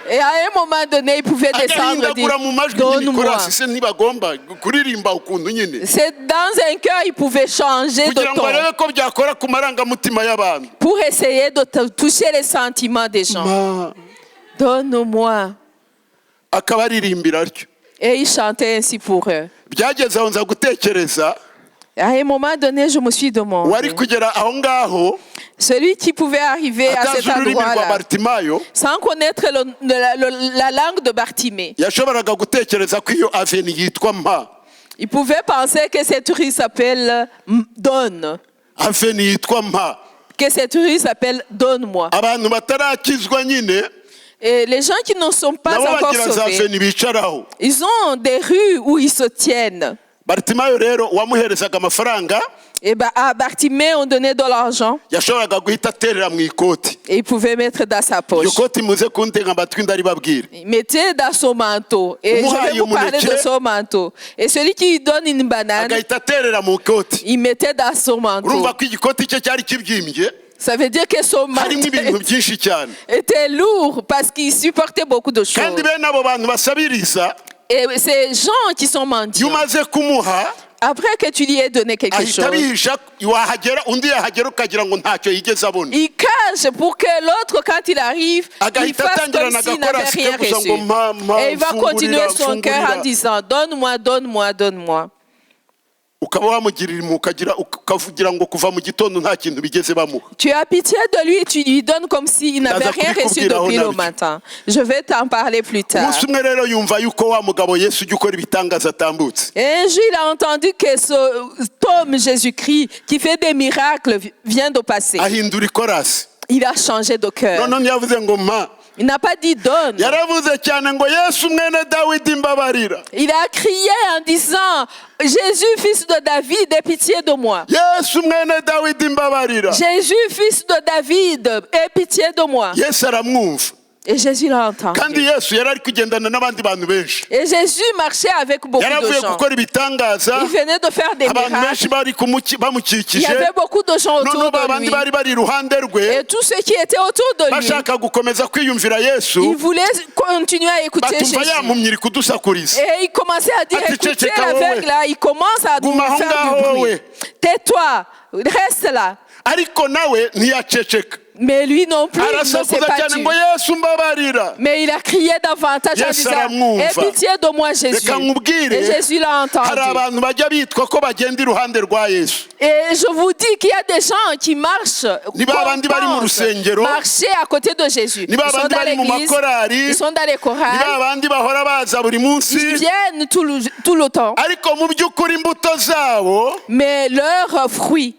Et à un moment donné, il pouvait descendre et dire, agahindagura mu majwi donne-moi. y'imikorasi se ntibagomba kuririmba ukuntu nyine C'est dans un cœur, il pouvait changer de kugira ngo ton arebe ko byakora ku marangamutima y'abantu. pour essayer de toucher les sentiments des gens. Ma, Donne-moi. akaba aririmbira atyo. Et il chantait ainsi pour eux. Byageze aho nza gutekereza À un moment donné, je me suis demandé, wari kugera aho ngaho celui qui pouvait arriver à cet atazi ururimi rwa endroit-là, Bartimayo sans connaître la langue de Bartimée, yashoboraga gutekereza ko iyo aveni yitwa mpa, il pouvait penser que cette rue s'appelle Donne, aveni yitwa mpa. que cette rue s'appelle Donne-moi. Abantu batarakizwa nyine Et les gens qui ne sont pas nabo encore bagira za sauvés, aveni bicaraho. ils ont des rues où ils se tiennent. Bartimayo rero wamuherezaga amafaranga Et à Bartimée, on donnait de l'argent yashoboraga guhita aterera mu ikoti. et il pouvait mettre dans sa poche. Iryo koti muze kuntega amatwi ndaribabwira. Il mettait dans son manteau. Et je vais vous parler de son manteau. Et celui qui lui donne une banane, Agahita aterera mu ikoti. il mettait dans son manteau. Urumva ko igikoti cye cyari kibyimbye Ça veut dire que son harimo ibintu manteau byinshi cyane. était lourd parce qu'il supportait beaucoup de choses. Kandi bene abo bantu basabiriza Et ces gens qui sont iyo mendiants, umaze kumuha après que tu lui aies donné quelque ahita chose, abihisha, wahagera undi yahagera ukagira ngo ntacyo yigeze abona. il cache pour que l'autre, quand il arrive, il Agahita fasse atangirana comme s'il n'avait agakora rien gusa reçu. ngo mpa, Et il va continuer son cœur en mfungurira. disant, donne-moi, donne-moi, donne-moi. Ukaba wamugirira impuhwe ukavugira ngo kuva mu gitondo nta kintu bigeze bamuha. Tu as pitié de lui et tu lui donnes comme s'il n'avait Ndaza rien reçu kubikubwiraho depuis le nabyo. matin. Je vais t'en parler plus tard. Umunsi umwe rero yumva yuko wa mugabo Yesu ujya ukora ibitangaza atambutse. Et un jour, il a entendu que ce homme Jésus-Christ qui fait des miracles vient de passer. Ahindura ikorasi. Il a changé de cœur. None ntiyavuze ngo mpa. Il n'a pas dit donne. Yaravuze cyane ngo Yesu mwene Dawidi mbabarira. Il a crié en disant, Jésus, fils de David, aie pitié de moi. Yesu mwene Dawidi mbabarira. Jésus, fils de David, aie pitié de moi. Yesu aramwumva. Et Jésus l'a entendu. Kandi Yesu yari ari kugendana n'abandi bantu benshi. Et Jésus marchait avec beaucoup de Yaravuye gens. gukora ibitangaza. Il venait de faire des Abantu miracles. benshi bari Il y bamukikije. avait beaucoup de gens autour Noneho de abandi lui. bari bari iruhande rwe Et tous ceux qui étaient autour de lui, bashaka gukomeza kwiyumvira ils Yesu. voulaient continuer à écouter Batumva Jésus. yampumyi iri kudusakuriza. Et il commençait à dire, Ati, écoutez ceceka l'aveugle là, il commence à nous Guma aho faire ngaho du bruit. wowe. Tais-toi, reste là. Ariko nawe ntiyaceceka. Mais lui non plus, il ne s'est Arasakuza pas cyane tué. ngo Yesu mbabarira. Mais il a crié davantage en Yes, disant, aramwumva. aie pitié de moi Jésus. Reka nkubwire, Et Jésus l'a hari entendu. abantu bajya bitwa ko bagenda iruhande rwa Yesu. Et je vous dis qu'il y a des gens qui marchent, Ni ba bandi bari mu rusengero, marcher à côté de Jésus. ni Ils ba sont bandi dans bari mu l'église, makorari, ils sont dans les ni chorales, ba bandi bahora baza buri ils munsi, viennent tout le temps. ariko mu by'ukuri imbuto zabo Mais leurs fruits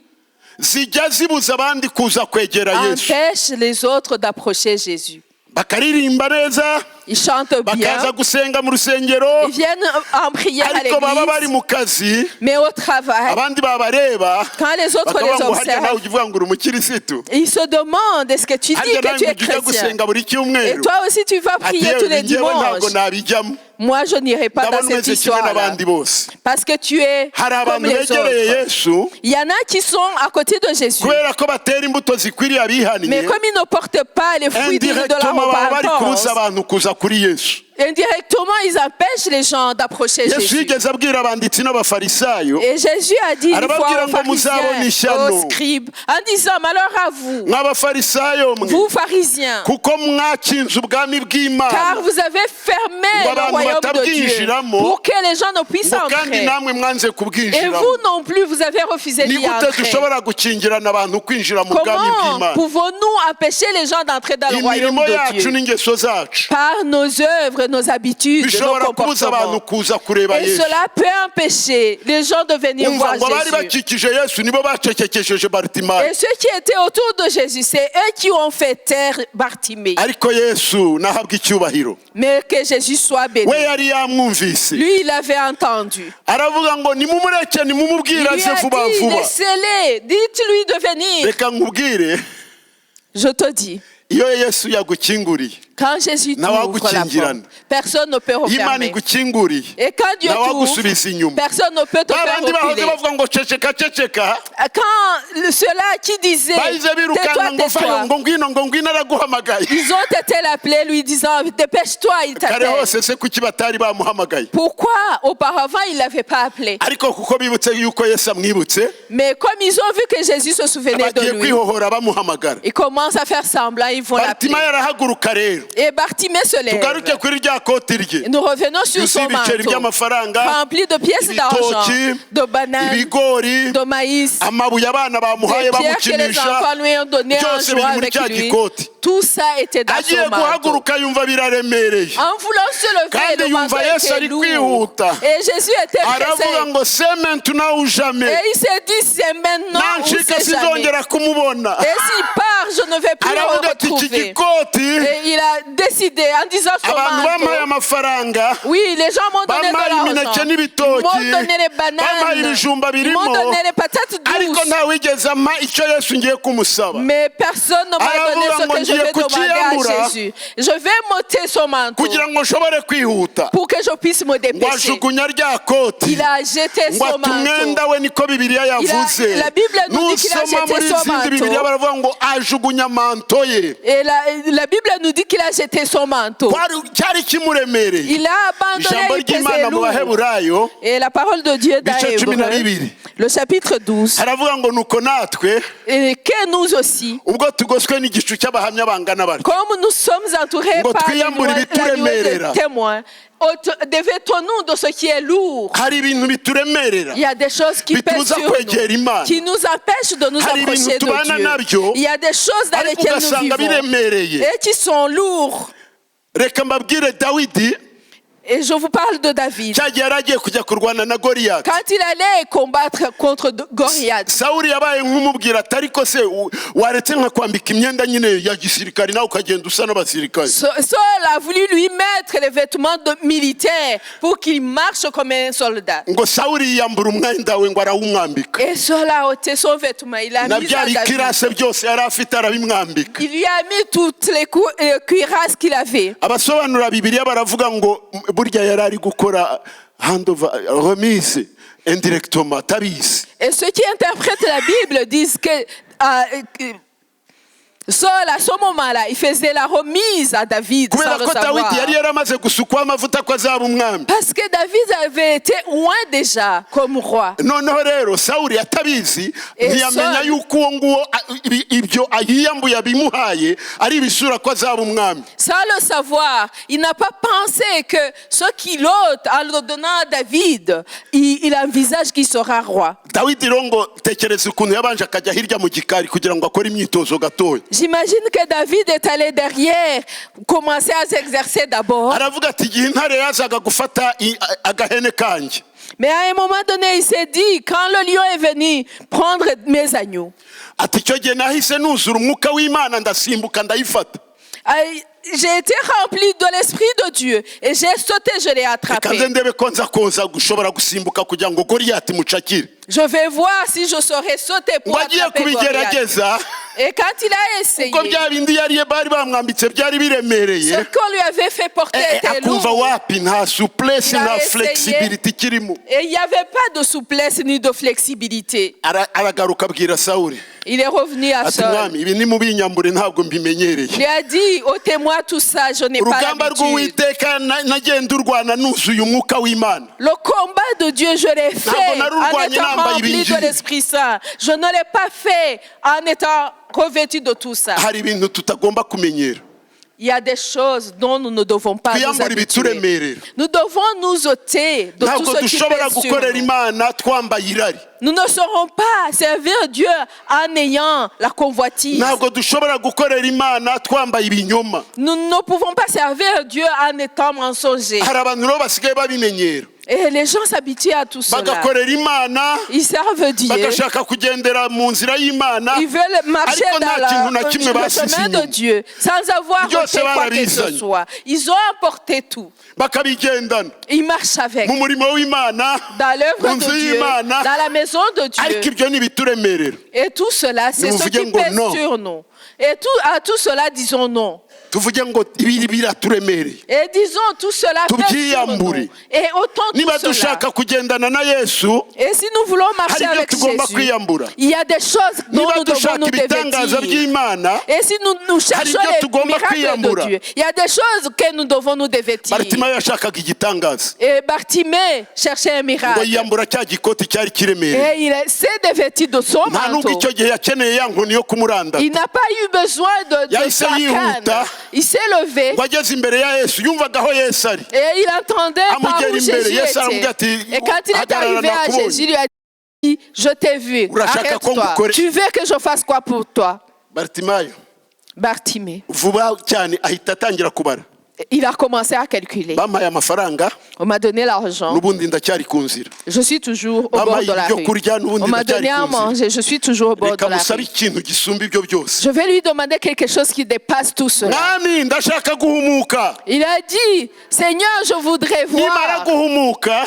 zijya zibuza abandi kuza kwegera Yesu. empêchent les autres d'approcher Jésus. Bakaririmba neza, Ils chantent bien, bakaza gusenga mu rusengero, ils viennent en prière à ariko baba bari l'église, mu kazi, mais au travail, abandi babareba, quand les autres bakavuga les ngo harya nawe observent, ujya uvuga ngo uri umukirisitu. ils se demandent, est-ce que tu dis Harya que nawe tu es ujya chrétien? gusenga buri Et cyumweru. toi aussi, tu vas Ati prier tous yewe les njyewe ntabwo dimanches. nabijyamo. Moi, je n'irai pas dans Ndabona cette umeze kimwe histoire-là. n'abandi bose. Parce que tu es Hari comme abantu les begereye autres. Yesu Il y en a qui sont à côté de Jésus. kubera ko batera imbuto zikwiriye Mais abihaniye, comme ils ne portent pas les fruits de la indirectement baba bari repentance, kubuza abantu kuza kuri Yesu. indirectement, ils empêchent les gens d'approcher Yesu Jésus. yigeze abwira abanditsi n'abafarisayo, Et Jésus a dit une fois Arababwira aux ngo muzabona pharisiens, ishyano. aux scribes, en disant, malheur à vous, nk'abafarisayo mwe, vous pharisiens, kuko mwakinze ubwami car bw'Imana, vous avez fermé ngo le abantu royaume de Dieu batabwinjiramo, pour que les gens ne puissent ngo kandi entrer. namwe mwanze Et kubwinjiramo. vous non plus, vous avez refusé Ni d'y gute entrer. dushobora gukingirana abantu kwinjira mu bwami Comment bw'Imana? pouvons-nous empêcher les gens d'entrer dans le royaume Imirimo de yacu Dieu? n'ingeso zacu Par nos œuvres, nos habitudes, nos bishobora kubuza abantu comportements. kuza kureba Et Yesu. cela peut empêcher les gens de venir Umva voir ngo abari Jésus. bakikije Yesu nibo bacecekesheje Bartimayo. Et ceux qui étaient autour de Jésus, c'est eux qui ont fait taire Bartimée. Ariko Yesu nahabwa icyubahiro. Mais que Jésus soit béni. We yari yamwumvise. Lui, il avait entendu. Aravuga ngo nimumureke Il nimumubwire lui aze a vuba dit, vuba. laissez-les, dites-lui de venir. Reka nkubwire, Je te dis, iyo Yesu yagukinguriye, Quand Jésus t'ouvre la Ntawagukingirana. porte, personne ne peut Iyo Imana refermer. igukinguriye Et quand Dieu ntawagusubiza t'ouvre, inyuma. personne ne peut te faire babandi bahoze reculer. bavuga ngo ceceka ceceka Quand ceux-là qui disaient bahize tais-toi, birukanka ngo vayo tais-toi, ngo ngwino araguhamagaye. ils ont été l'appelé lui disant dépêche-toi, il Kare t'appelle. hose se kuki batari bamuhamagaye. Pourquoi auparavant il l'avait pas appelé? Ariko kuko bibutse yuko Yesu amwibutse Mais comme ils ont vu que Jésus se souvenait de bagiye lui, kwihohora bamuhamagara. ils commencent à faire semblant, ils vont l'appeler. Bartima yarahaguruka rero. Et Bartimée se lève. Tugaruke kuri rya koti rye. Nous revenons sur son Yuzuye ibiceri manteau, by'amafaranga, rempli de pièces d'argent, ibitoki, de bananes, ibigori, de maïs, amabuye abana bamuhaye des pierres que les bamukinisha. enfants lui ont donné en byose jouant biri muri avec cya lui. gikoti. Tout ça était dans Agiye son manteau. guhaguruka yumva biraremereye. En voulant se lever, Kandi le manteau yumva Yesu était ari lourd. kwihuta. Et Jésus était Aravuga pressé. ngo c'est maintenant ou jamais. Et il s'est dit, c'est maintenant ou Nancika c'est jamais. sinzongera kumubona. Et s'il part, je ne vais plus le Aravuga ati iki retrouver. gikoti Et il a décidé en disant son abantu bampaye manteau. amafaranga Oui, les gens m'ont donné bampaye de imineke l'argent. Ils n'ibitoki m'ont donné les bampaye bananes. ibijumba Ils birimo m'ont donné les patates ariko douces. ntawigeze ampa icyo Yesu ngiye kumusaba. Mais personne ne m'a donné Aravuga ce ngo que je ngiye vais demander kukiyambura à Jésus. Je vais m'ôter son manteau kugira ngo nshobore kwihuta. pour que je puisse me Ngo dépêcher. ajugunya rya koti. Il a jeté Ngo son ati umwenda manteau. we niko Bibiliya yavuze. la Bible nous dit qu'il a Nusoma jeté muri son izindi manteau. Bibiliya baravuga ngo ajugunya manto ye. Et la Bible nous dit qu'il a jeté son manteau. Cyari kimuremereye. Il a abandonné, Ijambo il pesait ry'Imana mu lourd. Baheburayo Et la parole de Dieu dans Ibice cumi na Hébreux, bibiri. le chapitre 12, haravuga ngo nuko natwe et que nous aussi, ubwo tugoswe n'igicu cy'abahamya bangana batyo comme nous sommes entourés Ngo par twiyambure la nuée ibituremerera. de témoins, dévêtons-nous de ce qui est lourd. hari ibintu bituremerera Il y a des choses qui pèsent bitubuza sur kwegera nous, Imana. qui nous empêchent de nous Hari ibintu approcher tubana de nabyo, Dieu. Il y a des choses dans ariko lesquelles nous ugasanga vivons biremereye. et qui sont lourds. Reka mbabwire Dawidi Et je vous parle de David. cya gihe yari agiye kujya kurwana na Goliyati. Quand il allait combattre contre Goliath, Sawuli yabaye nk'umubwira ati ariko se waretse nka kwambika imyenda nyine ya gisirikari nawe ukagenda usa n'abasirikari. Saul a voulu lui mettre les vêtements de militaire pour qu'il marche comme un soldat. Ngo Sawuli yiyambura umwenda we ngo arawumwambika. Et Saul a ôté son vêtement, il a Na mis bya à bikirase David. byose yari afite arabimwambika. Il lui a mis toutes les cuirasses qu'il avait. Abasobanura Bibiliya baravuga ngo burya yari ari gukora handover remise indirectement atabizi. Et ceux qui interprètent la Bible disent que Saul, à ce moment-là, il faisait la remise à David sans Kubera le ko savoir. Dawidi yari yaramaze gusukwaho amavuta ko azaba umwami. Parce que David avait été loin déjà comme roi. Noneho rero Sawuli atabizi ntiyamenya Saul- yuko uwo nguwo ibyo yiyambuye abimuhaye ari ibisura ko azaba umwami. Sans le savoir, il n'a pas pensé que ce qu'il ôte en le donnant à David, il envisage qu'il sera roi. Dawidi rero ngo tekereza ukuntu yabanje akajya hirya mu gikari kugira ngo akore imyitozo gatoya. J'imagine que David est allé derrière, commencer à s'exercer d'abord. Aravuga ati igihe intare yazaga gufata agahene kanjye. Mais à un moment donné, il s'est dit, quand le lion est venu prendre mes agneaux, Ati icyo gihe nahise nuzura umwuka w'Imana ndasimbuka ndayifata. j'ai été rempli de l'Esprit de Dieu et j'ai sauté, je l'ai Reka attrapé. nze ndebe ko nza koza gushobora gusimbuka kugira ngo Goliyati mucakire. Je vais voir si je saurais sauter pour Ngo agiye attraper Goliath. kubigerageza Et quand il a essayé, ubwo bya bindi yari bari bamwambitse byari biremereye. ce qu'on lui avait fait porter était akumva lourd. wapi nta souplesse Il a na essayé. flexibility ikirimo. Et il n'y avait pas de souplesse ni de flexibilité. Aragaruka abwira Sawuli Il est revenu à ati Saul. mwami ibi ni mubinyambure ntabwo mbimenyereye. Il lui a dit, ôtez-moi tout ça, je n'ai pas Urugamba l'habitude. rw'Uwiteka nagenda urwana nuzuye umwuka w'Imana. Le combat de Dieu, je l'ai fait en étant rempli de l'Esprit Saint. Je ne l'ai pas fait en étant revêtu de tout ça. Hari ibintu tutagomba kumenyera. Il y a des choses dont nous ne devons pas nous Twiyambure habituer. ibituremerera. Nous devons nous ôter de tout Ntabwo ce qui dushobora pèse sur gukorera nous. Imana twambaye irari. Nous ne saurons pas servir Dieu en ayant la convoitise. Ntabwo dushobora gukorera Imana twambaye ibinyoma. Nous ne pouvons pas servir Dieu en étant mensongers. Hari abantu rero basigaye babimenyera. Et les gens s'habituent à tout cela. Bagakorera Imana, Ils servent Dieu. bagashaka kugendera mu nzira y'Imana. Ils veulent marcher Ariko nta kintu na dans kimwe le basize chemin de inyuma. Dieu sans avoir Byose ôté quoi que ce barabizanye. soit. Ils ont apporté tout. Bakabigendana Ils marchent avec. mu murimo w'Imana, Dans l'œuvre mu de nzu Dieu, y'Imana. dans la maison de Ariko Dieu. ibyo ni ibituremerera. Et tout cela, c'est ce Muvuge qui ngo pèse non. sur nous. Et à tout cela, disons non. tuvuge ngo ibi biraturemereye Et disons tout cela pèse sur nous. tubyiyambure Et autant niba tout cela. dushaka kugendana na Yesu Et si nous voulons marcher hari ibyo avec tugomba Jésus, kwiyambura il y a des choses dont niba nous devons dushaka nous ibitangaza dévêtir. by'Imana Et si nous cherchons ibyo les tugomba miracles kwiyambura. de Dieu, il y a des choses que nous devons nous dévêtir. Bartimayo yashakaga igitangaza Et Bartimée cherchait un ngo miracle. yiyambura cya gikoti cyari kiremereye Et il s'est dévêti de son nta nubwo manteau. icyo gihe yakeneye ya nkoni yo kumuranda Il n'a pas eu besoin de Yahise sa yihuta. canne. Il s'est levé ngo ageze imbere ya Yesu yumvaga aho Yesu ari et il entendait par amugera où imbere Jésus Yesu aramubwira était. ati Et quand il est hagarara arrivé à nakubonye Jésus, il lui a dit, je t'ai vu, Urashaka ko arrête-toi. ngukore- Tu veux que je fasse quoi pour toi? Bartimayo Bartimée. vuba cyane ahita atangira kubara Il a commencé à calculer. bampaye amafaranga On m'a donné l'argent. n'ubundi ndacyari ku nzira Je suis toujours au bord bampaye de la ibyo rue. kurya n'ubundi On m'a ndacyari donné à ku nzira manger. Je suis toujours au bord reka de la musabe rue. ikintu gisumba ibyo byose Je vais lui demander quelque chose qui dépasse tout cela. mwami ndashaka guhumuka Il a dit, Seigneur, je voudrais nimara voir guhumuka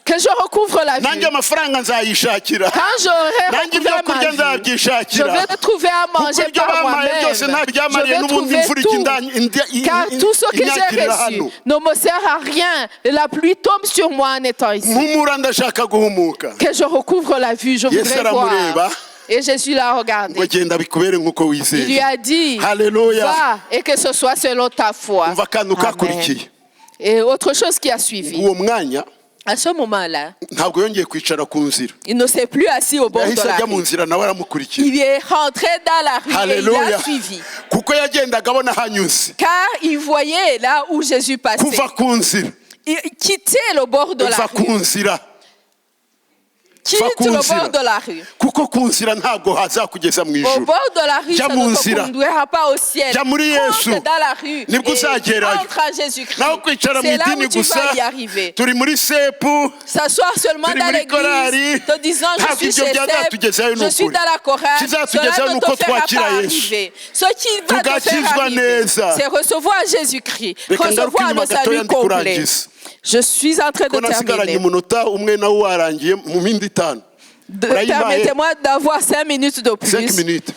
que je recouvre la nanjye vue. amafaranga nzayishakira Quand j'aurai nanjye ibyo recouvert kurya ma vue, je nzabyishakira vais trouver à kuko manger ibyo par bampaye byose moi-même. ntabyamariye Je vais n'ubundi trouver imvura tout. Car tout ce que j'ai inyagirira reçu hano ne me sert à rien. La pluie tombe sur moi en étant ici. mpumura ndashaka guhumuka Que je recouvre la vue, je Yesu voudrais aramureba voir. Et Jésus l'a ngo regardé. genda bikubere nk'uko Il lui wizeye a dit, haleluya va et que ce soit selon ta foi. umva akantu Amen. kakurikiye Et autre chose qui a suivi. uwo mwanya À ce moment-là, ntabwo yongeye kwicara ku nzira il ne s'est plus assis au bord de yahise la ajya mu rue. nzira nawe aramukurikiye Il est rentré dans la rue et il haleluya a suivi. kuko yagendaga abona hanyuze Car il voyait là où Jésus passait. kuva ku nzira Il quittait le bord de la uva ku rue. nzira Quitte ku le nzira. bord de la rue. kuko ku nzira ntabwo hazakugeza mu Au ijuru bord de la rue, Jya ça mu ne te nzira. conduira pas au ciel. Jya muri Yesu. Entre dans la rue Nibwo et uzagerayo. entre à Jésus-Christ. naho kwicara mu C'est là idini où tu gusa vas y arriver. turi muri sepu S'asseoir seulement turi dans muri korari l'église, te disant je ntabwo suis ibyo chez byazatugezayo Seb, ni je suis ukuri dans la chorale, Kizatugezayo cela ni ne uko te fera twakira pas Yesu. arriver. Ce qui va te faire Tugakizwa arriver, neza. c'est recevoir Jésus-Christ, reka ngaruke recevoir inyuma le gatoya salut ndi complet. kurangiza Je suis en train ko de nasigaranye terminer. umunota umwe nawo warangiye mu minsi itanu Urayimpaye? Permettez-moi d'avoir 5 minutes de 5 plus. minutes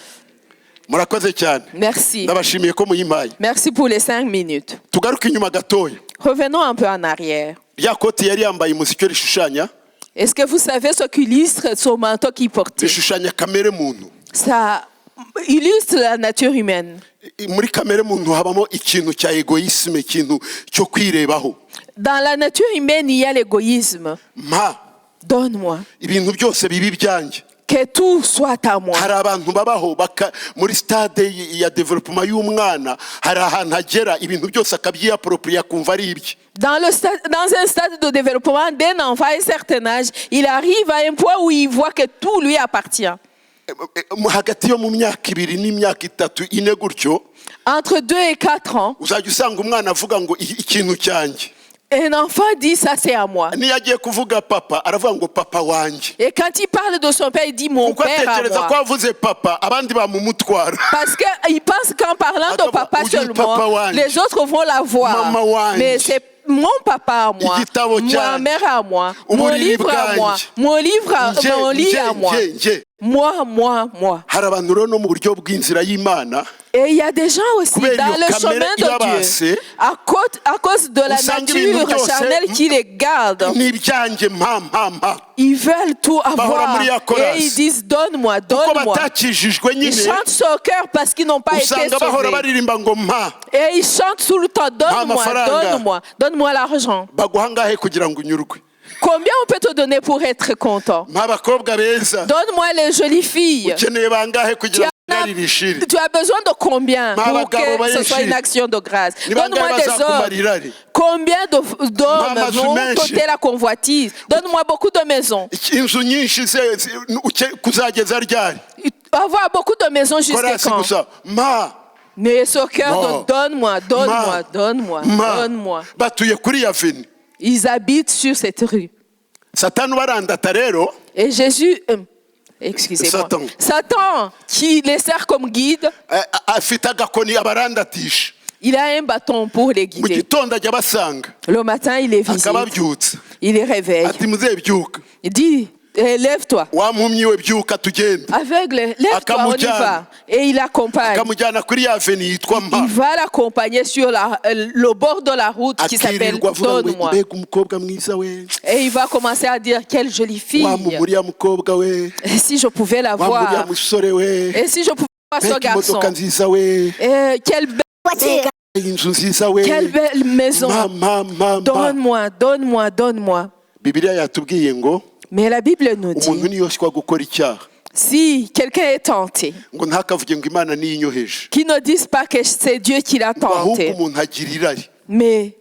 murakoze cyane Merci. ndabashimiye ko muyimpaye Merci pour les 5 minutes. tugaruke inyuma gatoya Revenons un peu en arrière. rya koti yari yambaye muzi icyo rishushanya Est-ce que vous savez ce qu'illustre son manteau qu'il portait? rishushanya kamere muntu Ça illustre la nature humaine. muri kamere muntu habamo ikintu cya egoisme ikintu cyo kwirebaho Dans la nature humaine, il y a l'égoïsme. mpa Donne-moi. ibintu byose bibi byanjye Que tout soit à moi. hari abantu babaho muri stade ya development y'umwana hari ahantu agera ibintu byose akabyiapproprier akumva ari ibye Dans un stade de développement d'un enfant à un certain âge, il arrive à un point où il voit que tout lui appartient. hagati yo mu myaka 2 n'imyaka 3 ine gutyo Entre 2 et 4 ans, uzajya usanga umwana avuga ngo ikintu cyanjye un enfant dit ça c'est à moi. niyo agiye kuvuga papa aravuga ngo papa wanjye Et quand il parle de son père, il dit mon kuko père à atekereza ko moi. avuze papa abandi bamumutwara Parce qu'il pense qu'en parlant de Attends, papa où dit papa seulement, wanjye? les autres vont la voir. Mama wanjye. Mais c'est mon papa à moi, Igitabo ma cyanjye. mère à moi, mon Uburiri livre à moi, bwanjye. mon lit à moi. nge Moi. hari abantu rero no mu buryo bw'inzira y'Imana Et il y a des gens aussi Kubera dans iyo le kamere chemin de irabase, Dieu, à cause de la usanga ibintu nature byose charnelle qui les garde, n'ibyanjye mpa ils veulent tout avoir muri ya chorus. et ils disent donne-moi, kuko donne-moi. batakijijwe Ils nyine chantent son cœur parce qu'ils n'ont pas été usanga bahora sauvés. baririmba ngo mpa Et ils chantent tout le temps, donne-moi, mafaranga. donne-moi, donne-moi l'argent. baguha ngahe kugira ngo unyurwe Combien on peut te donner pour être content? mpa abakobwa beza Donne-moi les jolies filles. ukeneye bangahe kugira ngo ugarire Tu as besoin de combien pour Abagabo que ce soit benshi. une action de grâce? Ni Donne-moi bangahe des bazakumara hommes. irari Combien d'hommes Amazu vont menshi. côté la convoitise? Donne-moi beaucoup de maisons. inzu nyinshi kuzageza ryari Avoir beaucoup de maisons jusqu'à korasi quand? gusa mpa Mais ce cœur Non. de donne-moi, donne-moi, Ma. donne-moi, mpa donne-moi. batuye kuri ya vini Ils habitent sur cette rue. satani ubarandata rero Et Jésus, excusez-moi, Satan qui les sert comme guide, afite agakoni abarandatisha il a un bâton pour les mu guider. gitondo ajya abasanga Le matin, il les visite, akababyutsa il les réveille. ati muzehe byuka Il dit, Lève-toi. wa mpumyi we byuka tugende Aveugle, lève-toi, on y Akamujyana. va. Et il l'accompagne. akamujyana kuri ya veni yitwa Il mpa va l'accompagner sur le bord de la route qui s'appelle akirirwa avuga ngo Donne-moi. mbega umukobwa mwiza we Et il va commencer à dire quelle jolie fille. wa uriya mukobwa we Et si je pouvais la wa uriya voir. musore we Et si je pouvais voir ce mbega garçon. imodoka nziza we Et quelle belle voiture. inzu nziza we Quelle belle maison. mama Donne-moi, donne-moi, donne-moi. bibiliya yatubwiye ngo Mais la Bible nous umuntu dit, niyoshywa gukora icyaha si quelqu'un est tenté, ngo ntakavuge ngo imana niyo inyoheje qu'il ne dise pas que c'est Dieu qui l'a ngo ahubwo tenté. umuntu agira irari Mais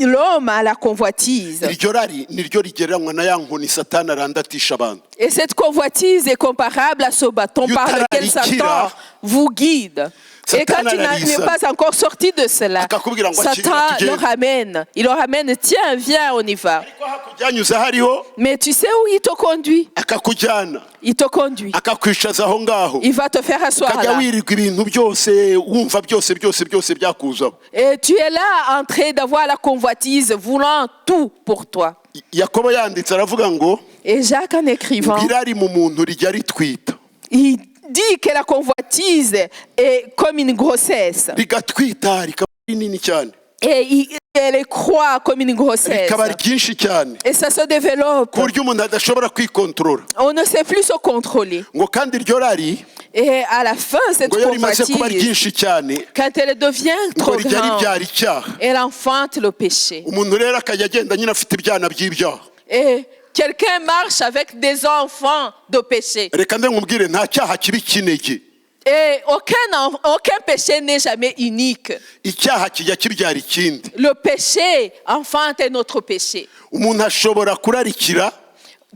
l'homme a la convoitise. iryo rari niryo rigereranywa na ya nkoni satani arandatisha abantu Et cette convoitise est comparable à ce bâton par lequel Satan vous guide. Et quand tu n'es pas encore sorti de cela, Satan le ramène. Il le ramène, tiens, viens, on y va. ariko hakujyanyuze hariho Mais tu sais où il te conduit? akakujyana Il te conduit. akakwicaza aho ngaho Il va te faire asseoir ukajya là. wirirwa ibintu byose wumva byose byakuzaho Et tu es là en train d'avoir la convoitise, voulant tout pour toi. yakobo yanditse aravuga ngo Et Jacques, en écrivant, irari mu muntu rijya ritwita il dit que la convoitise est comme une grossesse. rigatwita rikaba rinini cyane Et elle croît comme une grossesse. rikaba ryinshi cyane Et ça se développe. ku buryo umuntu adashobora kwikontorora On ne sait plus se contrôler. ngo kandi iryo rari Et à la fin, cette ngo iyo rimaze kuba convoitise, ryinshi cyane quand elle devient ngo trop rijya grande, ribyara icyaha elle enfante le péché. umuntu rero akajya agenda nyine afite ibyana by'ibyaha Et quelqu'un marche avec des enfants de péché. reka mbe nkubwire nta cyaha kiba ikinege Et aucun péché n'est jamais unique. icyaha kijya kibyara ikindi Le péché enfante un autre péché. umuntu ashobora kurarikira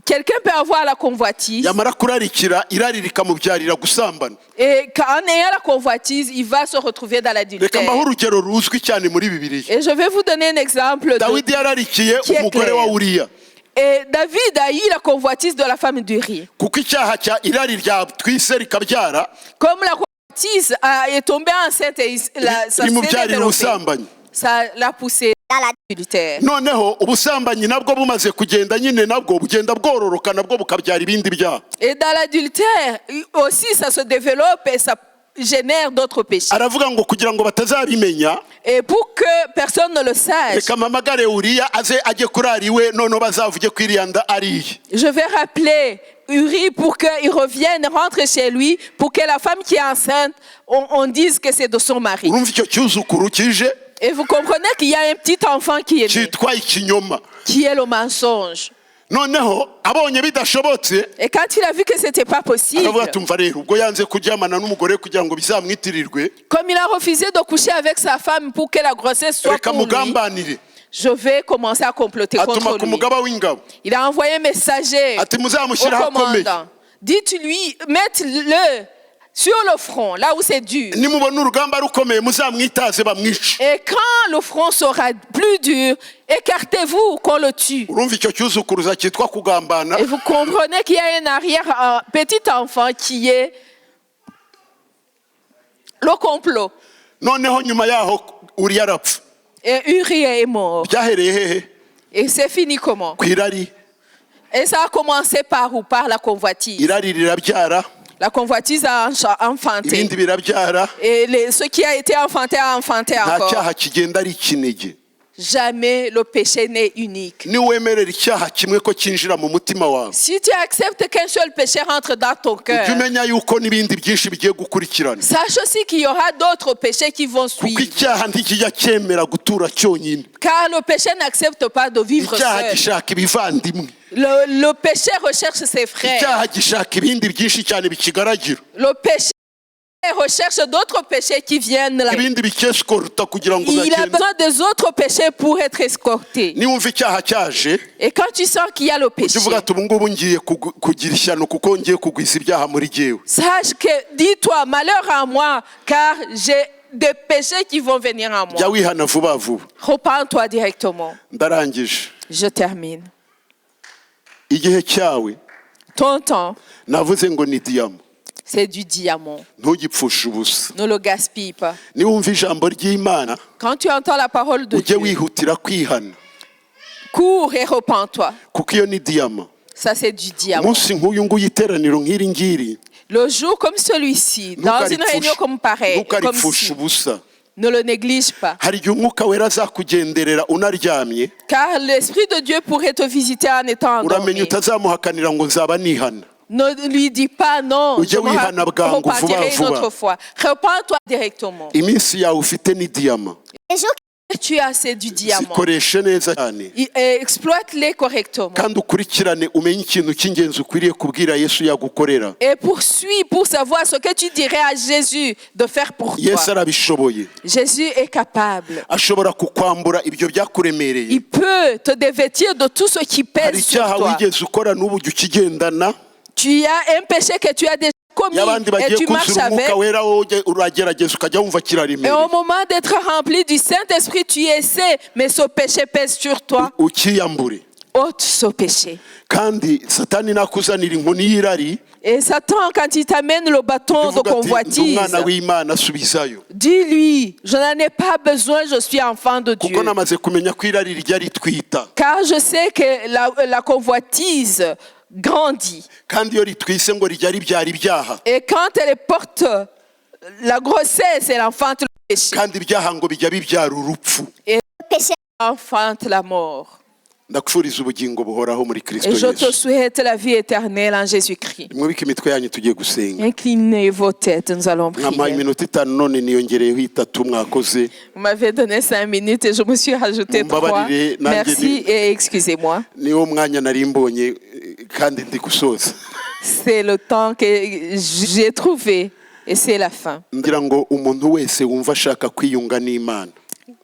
Quelqu'un peut avoir la convoitise. yamara kurarikira irari rikamubyarira gusambana Et en ayant la convoitise, il va se retrouver dans reka l'adultère. mbaho urugero ruzwi cyane muri bibiliya Et je vais vous donner un exemple. dawidi yararikiye Qui est umugore clair. wa uriya Et David a eu la convoitise de la femme d'Uri. kuko icyaha cya irari ryatwise rikabyara Comme la convoitise est tombée enceinte, et ça s'est rimubyarira développé. ubusambanyi Ça l'a poussé à l'adultère. noneho ubusambanyi nabwo bumaze kugenda nyine nabwo bugenda bwororoka nabwo bukabyara ibindi byaha Et dans l'adultère, aussi, ça se développe et ça génère d'autres péchés. aravuga ngo kugira ngo batazabimenya Et pour que personne ne le sache, reka mpamagare uriya aze ajye kurara iwe noneho bazavuge ko iriya nda ari iye je vais rappeler Uri pour qu'il revienne, rentre chez lui, pour que la femme qui est enceinte, on dise que c'est de son mari. urumva icyo cyuzukuru kije Et vous comprenez qu'il y a un petit enfant qui est né, cyitwa ikinyoma qui est le mensonge. noneho abonye bidashobotse Et quand il a vu que ce n'était pas possible, aravuga ati umva rero ubwo yanze kuryamana n'umugore kugira ngo bizamwitirirwe comme il a refusé de coucher avec sa femme pour que la grossesse soit reka pour lui, mugambanire je vais commencer à comploter atuma contre ku lui. mugaba w'ingabo Il a envoyé un messager ati au muzamushyiraho akomeye commandant. Dites-lui, mettez-le sur le front, là où c'est dur. nimubona urugamba rukomeye muzamwitaze bamwice Et quand le front sera plus dur, écartez-vous qu'on le tue. urumva icyo cyuzukuruza cyitwa kugambana Et vous comprenez qu'il y a un arrière, un petit enfant qui est le complot. noneho nyuma yaho uriya arapfa Et Uri est mort. byahereye hehe Et c'est fini comment? ku irari Et ça a commencé par où? Par la convoitise. irari rirabyara La convoitise a enfanté. ibindi birabyara Et ce qui a été enfanté a enfanté nta encore. cyaha kigenda ari ikinege Jamais le péché n'est unique. niwemerera icyaha kimwe ko cyinjira mu mutima wawe Si tu acceptes qu'un seul péché rentre dans ton cœur, ujye umenya yuko n'ibindi byinshi bigiye gukurikirana sache aussi qu'il y aura d'autres péchés qui vont kuko suivre. icyaha ntikijya cyemera gutura cyonyine Car le péché n'accepte pas de vivre icyaha seul. gishaka ibivandimwe Le péché recherche ses frères. icyaha gishaka ibindi byinshi cyane bikigaragira Le péché recherche d'autres péchés qui viennent là. ibindi bikesikoruta kugira ngo Il a ugagende besoin des autres péchés pour être escorté. niwumva icyaha cyaje Et quand tu sens qu'il y a le péché, ujye uvuga ati ubu ngubu ngiye kugira ishyano kuko ngiye kugwiza ibyaha muri jyewe sache que, dis-toi, malheur à moi, car j'ai des péchés qui vont venir à jya moi. wihana vuba vuba Repends-toi directement. ndarangije Je termine. igihe cyawe Ton temps, navuze ngo ni diyama c'est du diamant. ntugipfushe ubusa Ne le gaspille pas. niwumva ijambo ry'imana Quand tu entends la parole de ujye Dieu, wihutira kwihana cours et repens-toi. kuko iyo ni diyama Ça, c'est du diamant. umunsi nk'uyu nguyu iteraniro nk'iri ngiri Le jour comme celui-ci, dans une réunion comme pareille, comme ntukaripfushe ci, ubusa. ne le néglige pas. hari igihe umwuka wera azakugenderera unaryamye, Car l'Esprit de Dieu pourrait te visiter en étant uramenya endormi. utazamuhakanira ngo nzaba nihana. Ne lui dis pas non, je Ujye me wihana bwangu, repartirai vuba, une vuba. autre fois. Repends-toi directement. iminsi yawe ufite ni diyama, Tu as assez du diamant. zikoreshe neza cyane Exploite-les correctement. kandi ukurikirane umenye ikintu cy'ingenzi ukwiriye kubwira Yesu yagukorera. Et poursuis pour savoir ce que tu dirais à Jésus de faire pour Yesu toi. arabishoboye, Jésus est capable. ashobora kukwambura ibyo byakuremereye. Il peut te dévêtir de tout ce qui hari pèse sur icyaha toi. wigeze ukora n'ubu ujya ukigendana, Tu as un péché que tu as déjà commis y'abandi et bagiye tu marches kuzura avec. umwuka wera wowe uragerageza ukajya wumva Et kiraremereye, au moment d'être rempli du Saint-Esprit, tu essaies, mais ce péché pèse sur toi. ukiyambure. Ôte ce péché. kandi satani nakuzanira inkoni y'irari, Et Satan, quand il t'amène le bâton de uvuga ati ndi convoitise, umwana w'Imana subizayo, dis-lui, je n'en ai pas besoin, je suis enfant de Dieu. kuko namaze kumenya ko irari rijya ritwita, Car je sais que la convoitise grandit. kandi iyo ritwise ngo rijya ribyara ibyaha, Et quand elle porte la grossesse, elle enfante le péché. kandi ibyaha ngo bijya bibyara urupfu. Et le péché enfante la mort. ndakufuriza ubugingo buhoraho muri Kristo Et je te Yesu. souhaite la vie éternelle en Jésus-Christ. mwubike imitwe yanyu tugiye gusenga. Inclinez vos têtes, nous allons mwampaye prier. iminota 5 none niyongereyeho 3 mwakoze. Vous m'avez donné 5 minutes et je me suis rajouté 3. Mumbabarire, nanjye Merci et excusez-moi. niwo mwanya nari mbonye kandi ndi gusoza. C'est le temps que j'ai trouvé et c'est la fin. ngira ngo umuntu wese wumva ashaka kwiyunga n'Imana,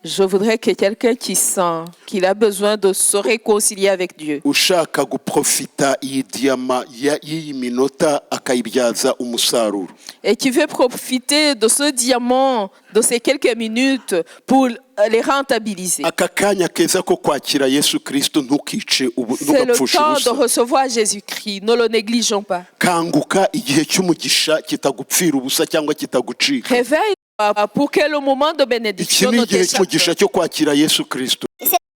Je voudrais que quelqu'un qui sent qu'il a besoin de se réconcilier avec Dieu, ushaka guprofita iyi diyama y'iyi minota akayibyaza umusaruro, et qui veut profiter de ce diamant, de ces quelques minutes pour les rentabiliser. aka kanya keza ko kwakira Yesu Kristo ntukice C'est le ntugapfushe temps de ubusa. recevoir Jésus-Christ. Ne le négligeons pas. kanguka igihe cy'umugisha kitagupfira ubusa cyangwa kitagucika. Réveille-toi pour que le moment de iki bénédiction ni ne igihe t'échappe cy'umugisha pas. cyo kwakira Yesu Kristo,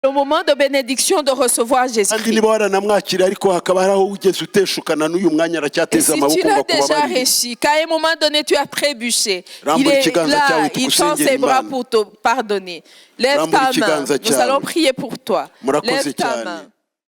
Le moment de bénédiction de recevoir kandi Jésus-Christ. niba waranamwakira ariko hakaba hari aho ugeze uteshukana n'uyu mwanya Et aracyateza si amaboko tu ngo l'as déjà akubabarire. réussi, qu'à un moment donné tu as trébuché, il Rambura est ikiganza là, cyawe il tend tugusengera ses bras Imana. pour te pardonner. Lève Rambura ta main, ikiganza nous cyawe. allons prier pour toi. Murakoze Lève ta cyane. main.